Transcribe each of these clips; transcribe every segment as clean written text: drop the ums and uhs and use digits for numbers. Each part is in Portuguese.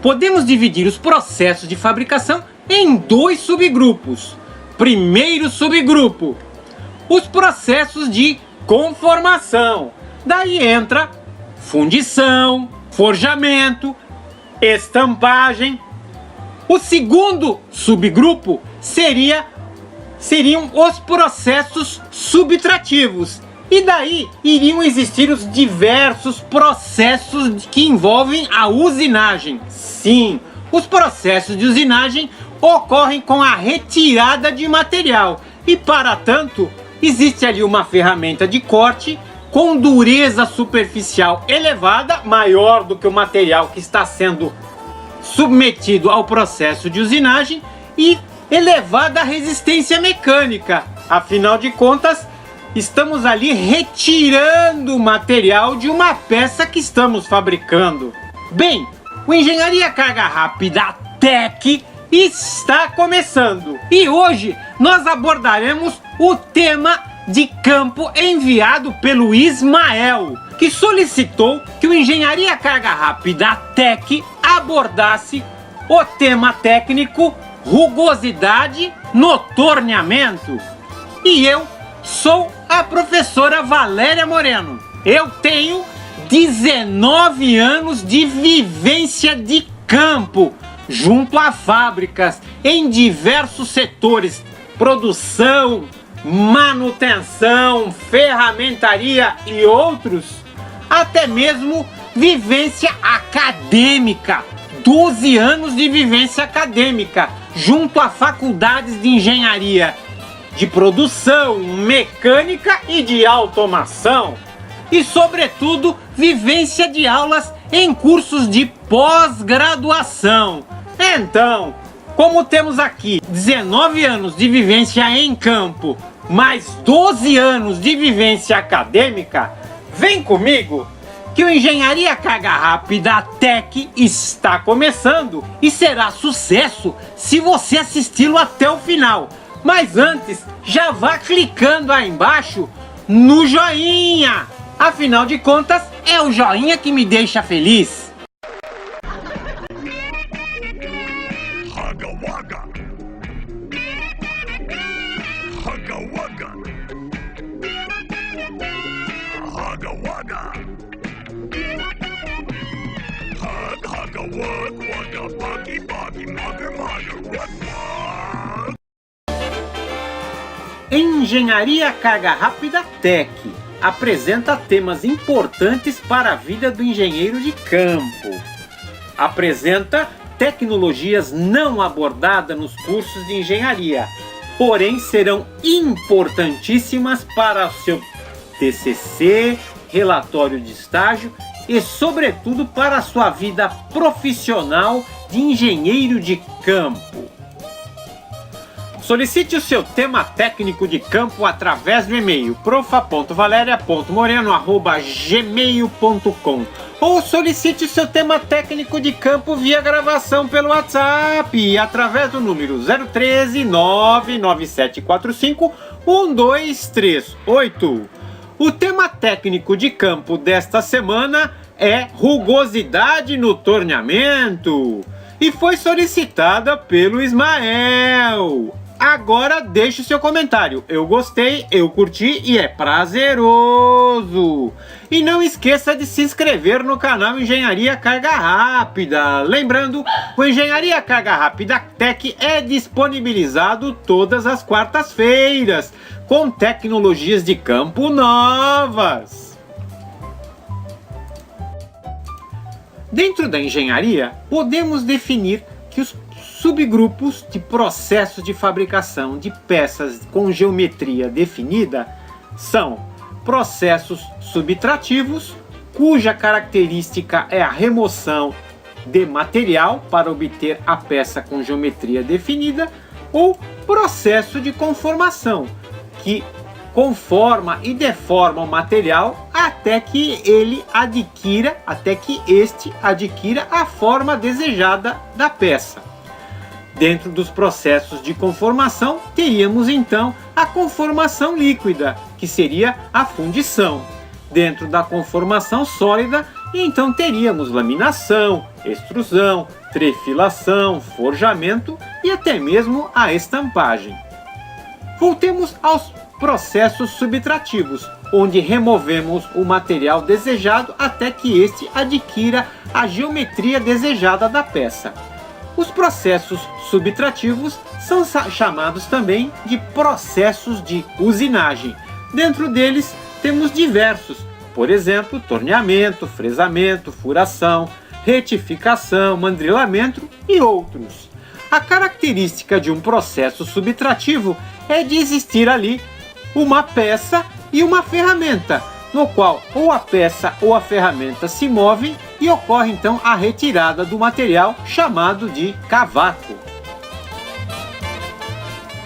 Podemos dividir os processos de fabricação em dois subgrupos. Primeiro subgrupo, os processos de conformação. Daí entra fundição, forjamento, estampagem. O segundo subgrupo seriam os processos subtrativos. E daí iriam existir os diversos processos que envolvem a usinagem. Sim, os processos de usinagem ocorrem com a retirada de material. E para tanto, existe ali uma ferramenta de corte com dureza superficial elevada, maior do que o material que está sendo submetido ao processo de usinagem, e elevada resistência mecânica. Afinal de contas, estamos ali retirando o material de uma peça que estamos fabricando. Bem, o Engenharia Carga Rápida Tech está começando. E hoje nós abordaremos o tema de campo enviado pelo Ismael, que solicitou que o Engenharia Carga Rápida Tech abordasse o tema técnico rugosidade no torneamento. E eu sou a professora Valéria Moreno. Eu tenho 19 anos de vivência de campo junto a fábricas em diversos setores: produção, manutenção, ferramentaria e outros. Até mesmo vivência acadêmica, 12 anos de vivência acadêmica junto a faculdades de engenharia de produção, mecânica e de automação. E sobretudo vivência de aulas em cursos de pós-graduação. Então, como temos aqui 19 anos de vivência em campo, mais 12 anos de vivência acadêmica, vem comigo que o Engenharia Carga Rápida Tech está começando e será sucesso se você assisti-lo até o final. Mas antes, já vá clicando aí embaixo no joinha. Afinal de contas, é o joinha que me deixa feliz. Engenharia Carga Rápida Tech apresenta temas importantes para a vida do engenheiro de campo. Apresenta tecnologias não abordadas nos cursos de engenharia, porém serão importantíssimas para o seu TCC, relatório de estágio e, sobretudo, para a sua vida profissional de engenheiro de campo. Solicite o seu tema técnico de campo através do e-mail profa.valeria.moreno@gmail.com ou solicite o seu tema técnico de campo via gravação pelo WhatsApp através do número 013 99745 1238. O tema técnico de campo desta semana é rugosidade no torneamento e foi solicitada pelo Ismael. Agora deixe o seu comentário. Eu gostei, eu curti e é prazeroso. E não esqueça de se inscrever no canal Engenharia Carga Rápida. Lembrando, o Engenharia Carga Rápida Tech é disponibilizado todas as quartas-feiras, com tecnologias de campo novas. Dentro da engenharia, podemos definir que os subgrupos de processos de fabricação de peças com geometria definida são processos subtrativos, cuja característica é a remoção de material para obter a peça com geometria definida, ou processo de conformação, que conforma e deforma o material até que este adquira a forma desejada da peça. Dentro dos processos de conformação, teríamos então a conformação líquida, que seria a fundição. dentro da conformação sólida, e então teríamos laminação, extrusão, trefilação, forjamento e até mesmo a estampagem. Voltemos aos processos subtrativos, onde removemos o material desejado até que este adquira a geometria desejada da peça. Os processos subtrativos são chamados também de processos de usinagem. Dentro deles temos diversos, por exemplo, torneamento, fresamento, furação, retificação, mandrilamento e outros. A característica de um processo subtrativo é de existir ali uma peça e uma ferramenta, no qual ou a peça ou a ferramenta se movem e ocorre então a retirada do material chamado de cavaco.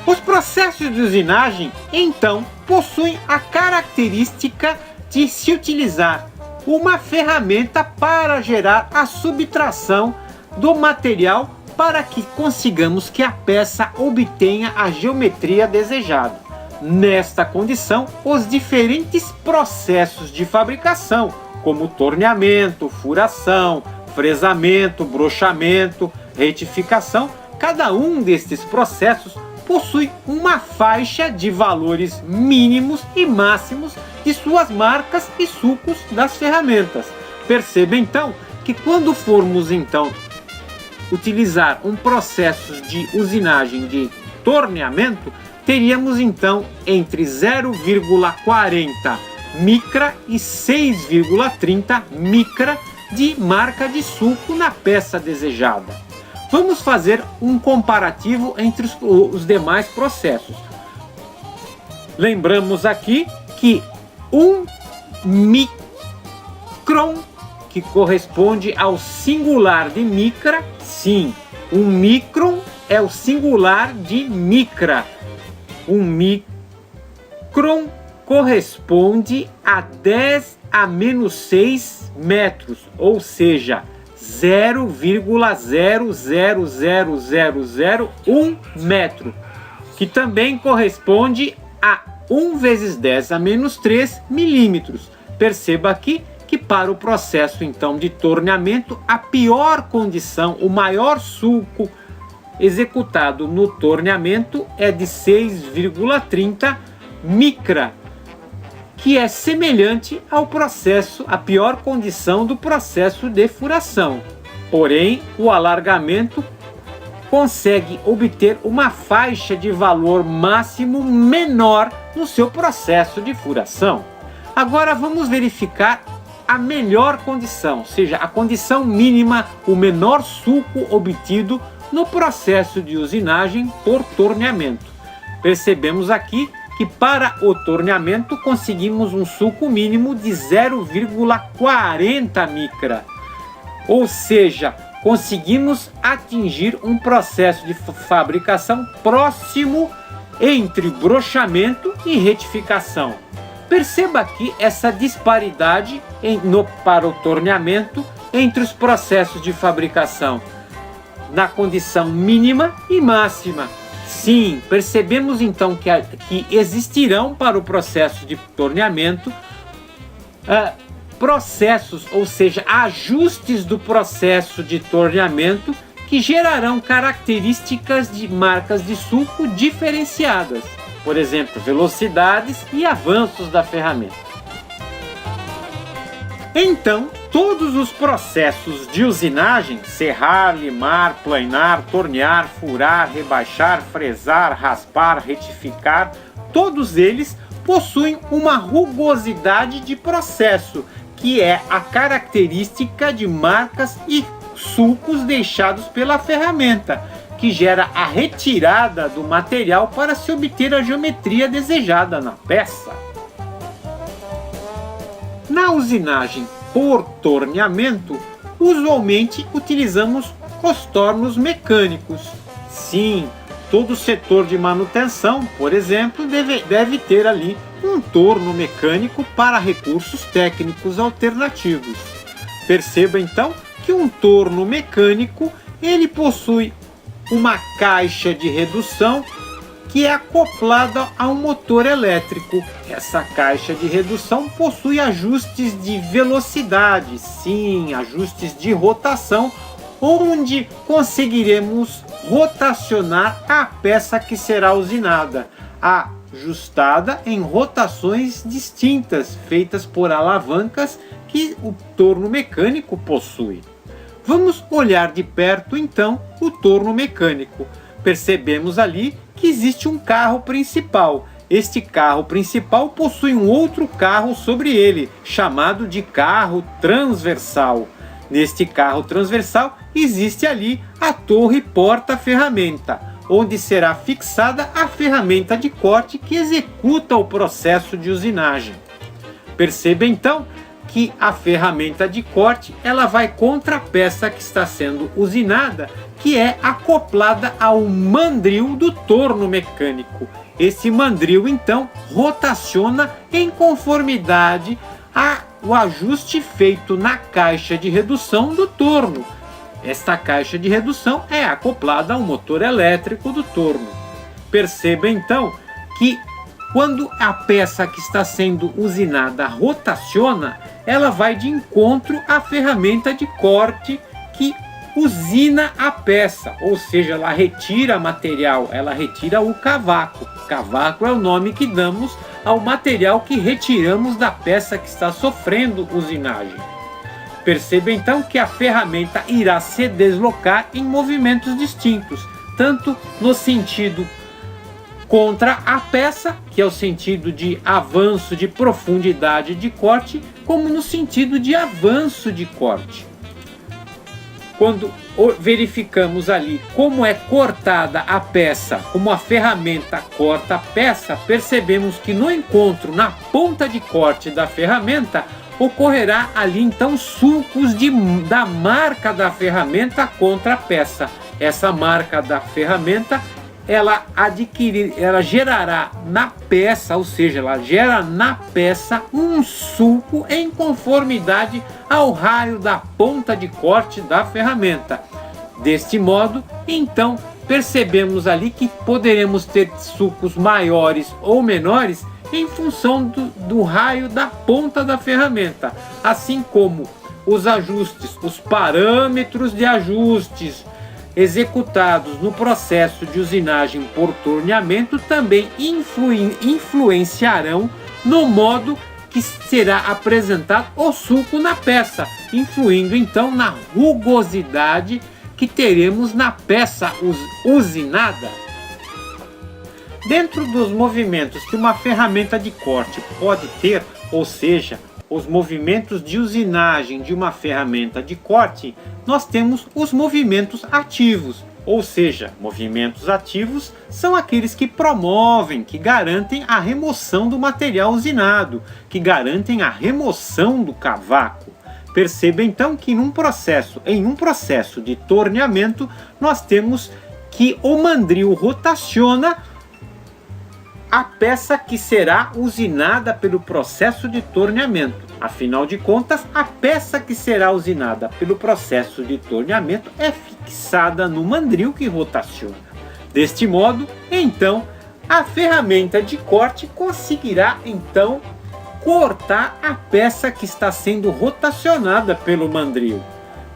Os processos de usinagem, então, possuem a característica de se utilizar uma ferramenta para gerar a subtração do material para que consigamos que a peça obtenha a geometria desejada. Nesta condição, os diferentes processos de fabricação, como torneamento, furação, fresamento, brochamento, retificação, cada um destes processos possui uma faixa de valores mínimos e máximos de suas marcas e sulcos das ferramentas. Perceba então que quando formos então utilizar um processo de usinagem de torneamento, teríamos então entre 0,40 micra e 6,30 micra de marca de sulco na peça desejada. Vamos fazer um comparativo entre os demais processos. Lembramos aqui que 1 micron, que corresponde ao singular de micra, sim, 1 micron é o singular de micra. 1 micron corresponde a 10 a menos 6 metros, ou seja, 0,00001 metro, que também corresponde a 1 vezes 10 a menos 3 milímetros. Perceba aqui que para o processo então de torneamento, a pior condição, o maior sulco executado no torneamento é de 6,30 micra, que é semelhante ao processo, a pior condição do processo de furação. Porém, o alargamento consegue obter uma faixa de valor máximo menor no seu processo de furação. Agora vamos verificar a melhor condição, ou seja, a condição mínima, o menor sulco obtido no processo de usinagem por torneamento. Percebemos aqui que para o torneamento conseguimos um sulco mínimo de 0,40 micra, ou seja, conseguimos atingir um processo de fabricação próximo entre brochamento e retificação. Perceba aqui essa disparidade para o torneamento entre os processos de fabricação na condição mínima e máxima. Sim, percebemos então que existirão para o processo de torneamento processos, ou seja, ajustes do processo de torneamento que gerarão características de marcas de sulco diferenciadas, por exemplo, velocidades e avanços da ferramenta. Então, todos os processos de usinagem, serrar, limar, planar, tornear, furar, rebaixar, fresar, raspar, retificar, todos eles possuem uma rugosidade de processo, que é a característica de marcas e sulcos deixados pela ferramenta, que gera a retirada do material para se obter a geometria desejada na peça. Na usinagem por torneamento, usualmente utilizamos os tornos mecânicos. Sim, todo setor de manutenção, por exemplo, deve ter ali um torno mecânico para recursos técnicos alternativos. Perceba então que um torno mecânico ele possui uma caixa de redução que é acoplada a um motor elétrico. Essa caixa de redução possui ajustes de velocidade, sim, ajustes de rotação, onde conseguiremos rotacionar a peça que será usinada, ajustada em rotações distintas, feitas por alavancas que o torno mecânico possui. Vamos olhar de perto então o torno mecânico. Percebemos ali que existe um carro principal. Este carro principal possui um outro carro sobre ele, chamado de carro transversal. Neste carro transversal existe ali a torre porta-ferramenta, onde será fixada a ferramenta de corte que executa o processo de usinagem. Perceba então que a ferramenta de corte ela vai contra a peça que está sendo usinada, que é acoplada ao mandril do torno mecânico. Esse mandril então rotaciona em conformidade ao ajuste feito na caixa de redução do torno. Esta caixa de redução é acoplada ao motor elétrico do torno. Perceba então que quando a peça que está sendo usinada rotaciona, ela vai de encontro à ferramenta de corte que usina a peça, ou seja, ela retira material, ela retira o cavaco. Cavaco é o nome que damos ao material que retiramos da peça que está sofrendo usinagem. Perceba então que a ferramenta irá se deslocar em movimentos distintos, tanto no sentido contra a peça, que é o sentido de avanço de profundidade de corte, como no sentido de avanço de corte. Quando verificamos ali como é cortada a peça, como a ferramenta corta a peça, percebemos que no encontro na ponta de corte da ferramenta ocorrerá ali então sulcos da marca da ferramenta contra a peça. Essa marca da ferramenta ela gerará na peça, ou seja, ela gera na peça um sulco em conformidade ao raio da ponta de corte da ferramenta. Deste modo, então, percebemos ali que poderemos ter sulcos maiores ou menores em função do raio da ponta da ferramenta, assim como os ajustes, os parâmetros de ajustes executados no processo de usinagem por torneamento também influenciarão no modo que será apresentado o sulco na peça, influindo então na rugosidade que teremos na peça usinada. Dentro dos movimentos que uma ferramenta de corte pode ter, ou seja, os movimentos de usinagem de uma ferramenta de corte, nós temos os movimentos ativos, ou seja, movimentos ativos são aqueles que promovem, que garantem a remoção do material usinado, que garantem a remoção do cavaco. Perceba então que em um processo de torneamento, nós temos que o mandril rotaciona a peça que será usinada pelo processo de torneamento. Afinal de contas, a peça que será usinada pelo processo de torneamento é fixada no mandril que rotaciona. Deste modo, então, a ferramenta de corte conseguirá então cortar a peça que está sendo rotacionada pelo mandril.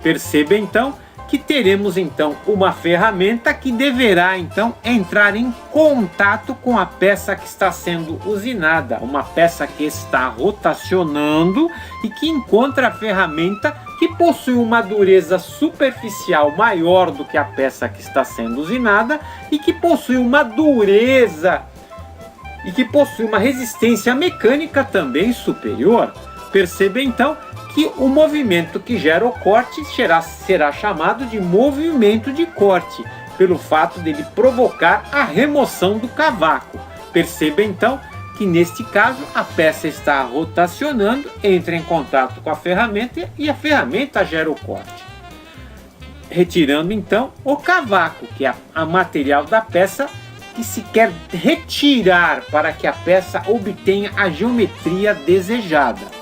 Perceba então que teremos então uma ferramenta que deverá então entrar em contato com a peça que está sendo usinada, uma peça que está rotacionando e que encontra a ferramenta que possui uma dureza superficial maior do que a peça que está sendo usinada e que possui uma dureza e que possui uma resistência mecânica também superior. Perceba então que o movimento que gera o corte será chamado de movimento de corte, pelo fato dele provocar a remoção do cavaco. Perceba então que neste caso a peça está rotacionando, entra em contato com a ferramenta e a ferramenta gera o corte, retirando então o cavaco, que é a material da peça que se quer retirar para que a peça obtenha a geometria desejada.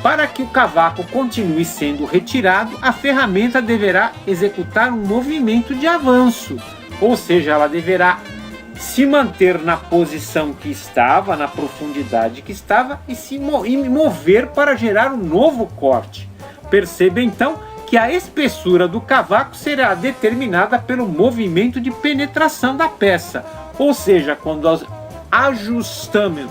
Para que o cavaco continue sendo retirado, a ferramenta deverá executar um movimento de avanço, ou seja, ela deverá se manter na posição que estava, na profundidade que estava, e mover para gerar um novo corte. Perceba então que a espessura do cavaco será determinada pelo movimento de penetração da peça, ou seja, quando nós ajustamos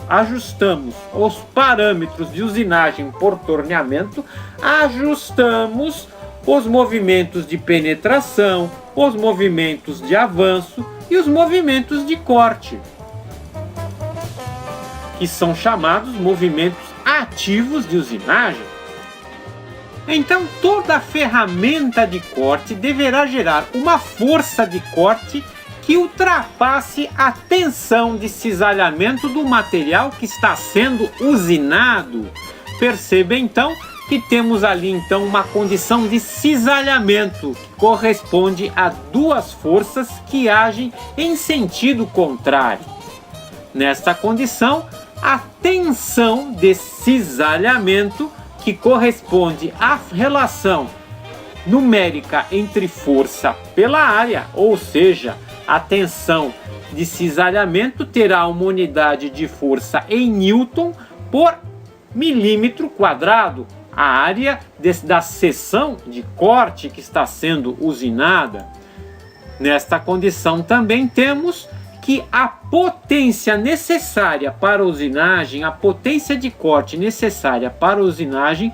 os parâmetros de usinagem por torneamento, ajustamos os movimentos de penetração, os movimentos de avanço e os movimentos de corte, que são chamados movimentos ativos de usinagem. Então, toda ferramenta de corte deverá gerar uma força de corte que ultrapasse a tensão de cisalhamento do material que está sendo usinado. Perceba então que temos ali então uma condição de cisalhamento que corresponde a duas forças que agem em sentido contrário. Nesta condição, a tensão de cisalhamento, que corresponde à relação numérica entre força pela área, ou seja, a tensão de cisalhamento terá uma unidade de força em Newton por milímetro quadrado, a área da seção de corte que está sendo usinada. Nesta condição também temos que a potência necessária para a usinagem, a potência de corte necessária para a usinagem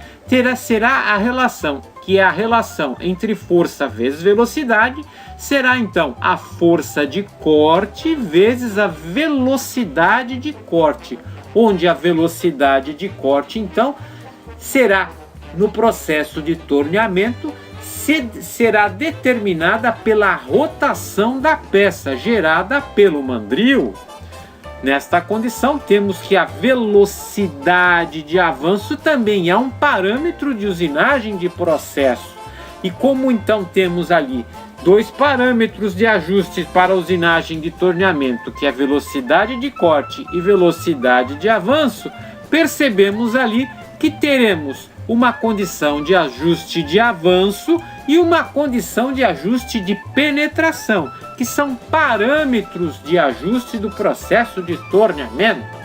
será a relação, que é a relação entre força vezes velocidade, será então a força de corte vezes a velocidade de corte, onde a velocidade de corte então será no processo de torneamento será determinada pela rotação da peça gerada pelo mandril. Nesta condição, temos que a velocidade de avanço também é um parâmetro de usinagem de processo. E como então temos ali dois parâmetros de ajuste para a usinagem de torneamento, que é velocidade de corte e velocidade de avanço, percebemos ali que teremos uma condição de ajuste de avanço e uma condição de ajuste de penetração, que são parâmetros de ajuste do processo de torneamento.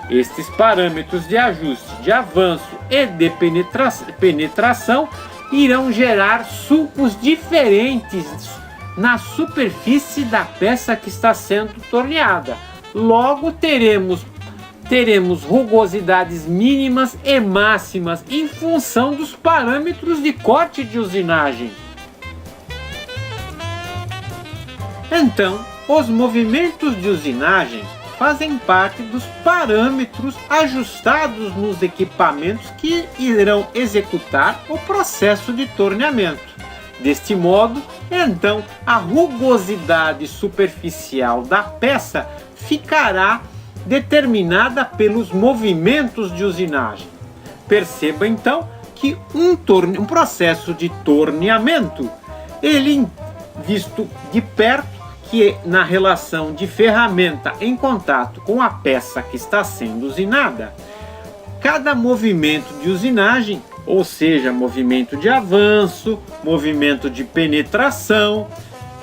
Estes parâmetros de ajuste de avanço e de penetração irão gerar sulcos diferentes na superfície da peça que está sendo torneada. Logo teremos rugosidades mínimas e máximas em função dos parâmetros de corte de usinagem. Então, os movimentos de usinagem fazem parte dos parâmetros ajustados nos equipamentos que irão executar o processo de torneamento. Deste modo, então, a rugosidade superficial da peça ficará determinada pelos movimentos de usinagem. Perceba então que um processo de torneamento, ele visto de perto, que é na relação de ferramenta em contato com a peça que está sendo usinada, cada movimento de usinagem, ou seja, movimento de avanço, movimento de penetração,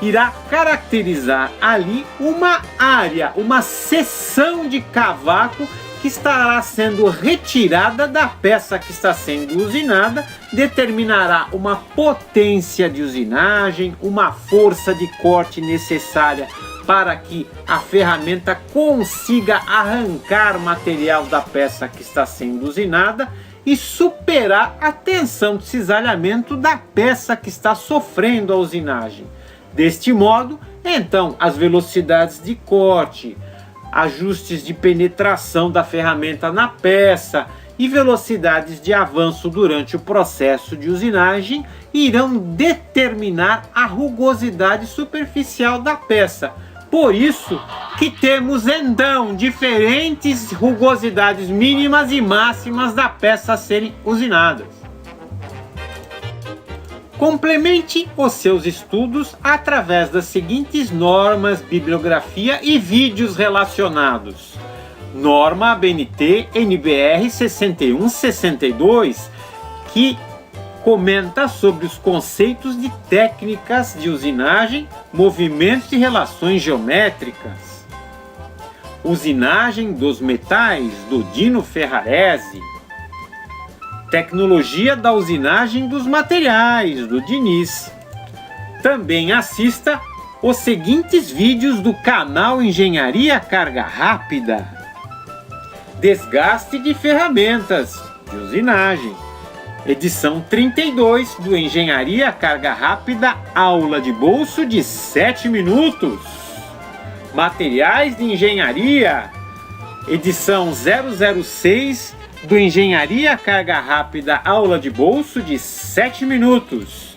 irá caracterizar ali uma área, uma seção de cavaco que estará sendo retirada da peça que está sendo usinada, determinará uma potência de usinagem, uma força de corte necessária para que a ferramenta consiga arrancar material da peça que está sendo usinada e superar a tensão de cisalhamento da peça que está sofrendo a usinagem. Deste modo, então, as velocidades de corte, ajustes de penetração da ferramenta na peça e velocidades de avanço durante o processo de usinagem irão determinar a rugosidade superficial da peça. Por isso que temos então diferentes rugosidades mínimas e máximas da peça a serem usinadas. Complemente os seus estudos através das seguintes normas, bibliografia e vídeos relacionados. Norma ABNT NBR 6162, que comenta sobre os conceitos de técnicas de usinagem, movimentos e relações geométricas. Usinagem dos metais, do Dino Ferrarese. Tecnologia da usinagem dos materiais, do Diniz. Também assista os seguintes vídeos do canal Engenharia Carga Rápida. Desgaste de ferramentas, de usinagem. Edição 32 do Engenharia Carga Rápida, aula de bolso de 7 minutos. Materiais de engenharia. Edição 006 do Engenharia Carga Rápida, aula de bolso de 7 minutos.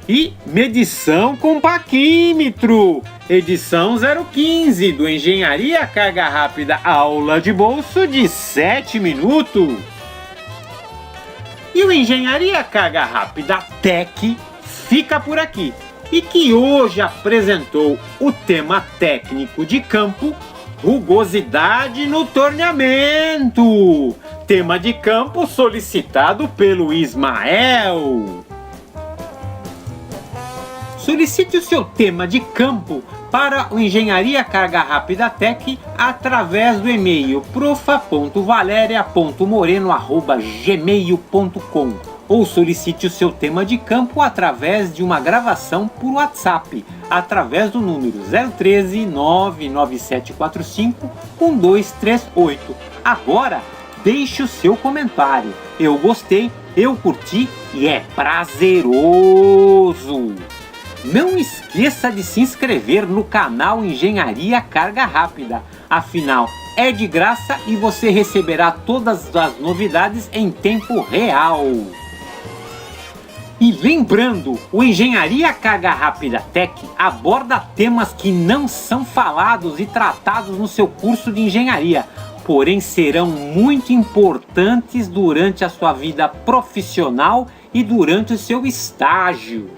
E medição com paquímetro, edição 015 do Engenharia Carga Rápida, aula de bolso de 7 minutos. E o Engenharia Carga Rápida Tech fica por aqui, e que hoje apresentou o tema técnico de campo, rugosidade no torneamento. Tema de campo solicitado pelo Ismael. Solicite o seu tema de campo para o Engenharia Carga Rápida Tech através do e-mail profa.valeria.moreno@gmail.com ou solicite o seu tema de campo através de uma gravação por WhatsApp através do número 013 99745 1238. Agora deixe o seu comentário. Eu gostei, eu curti e é prazeroso. Não esqueça de se inscrever no canal Engenharia Carga Rápida. Afinal, é de graça e você receberá todas as novidades em tempo real. E lembrando, o Engenharia Carga Rápida Tech aborda temas que não são falados e tratados no seu curso de engenharia, porém serão muito importantes durante a sua vida profissional e durante o seu estágio.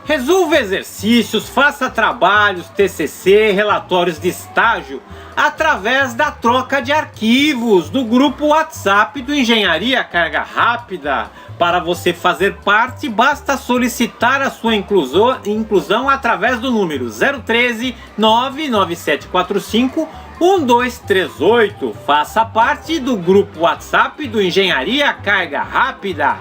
Resolva exercícios, faça trabalhos, TCC, relatórios de estágio através da troca de arquivos do grupo WhatsApp do Engenharia Carga Rápida. Para você fazer parte, basta solicitar a sua inclusão através do número 013 99745 1238. Faça parte do grupo WhatsApp do Engenharia Carga Rápida.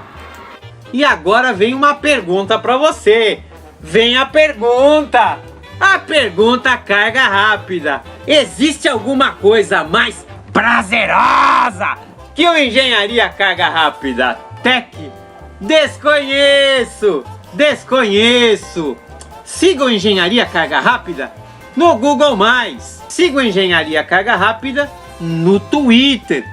E agora vem uma pergunta para você. Vem a pergunta! A pergunta Carga Rápida. Existe alguma coisa mais prazerosa que o Engenharia Carga Rápida Tech? Desconheço! Siga o Engenharia Carga Rápida no Google+. Siga o Engenharia Carga Rápida no Twitter.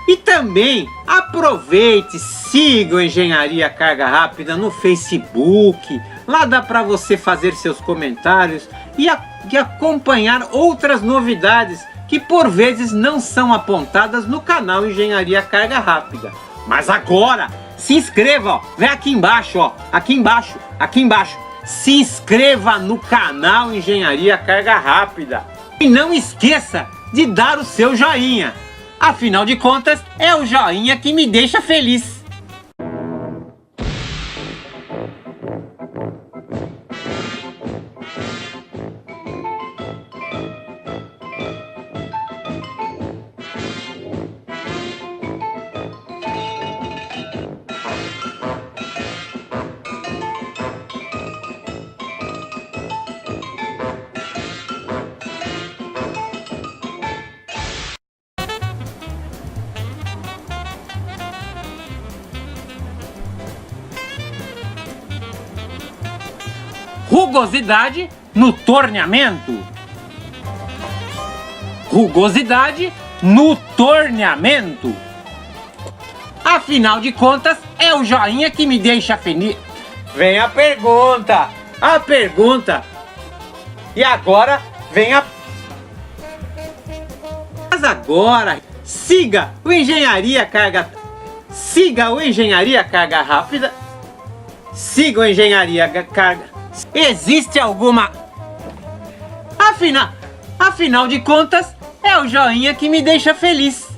E também aproveite, siga o Engenharia Carga Rápida no Facebook. Lá dá para você fazer seus comentários e acompanhar outras novidades que por vezes não são apontadas no canal Engenharia Carga Rápida. Mas agora, se inscreva, ó, vem aqui embaixo, ó, aqui embaixo. Se inscreva no canal Engenharia Carga Rápida. E não esqueça de dar o seu joinha. Afinal de contas, é o joinha que me deixa feliz. Rugosidade no torneamento. Rugosidade no torneamento. Afinal de contas, é o joinha que me deixa feliz. Vem a pergunta. E agora vem a... Mas agora, siga o Engenharia Carga Rápida. Siga o Engenharia Carga. Existe alguma... Afinal de contas, é o joinha que me deixa feliz.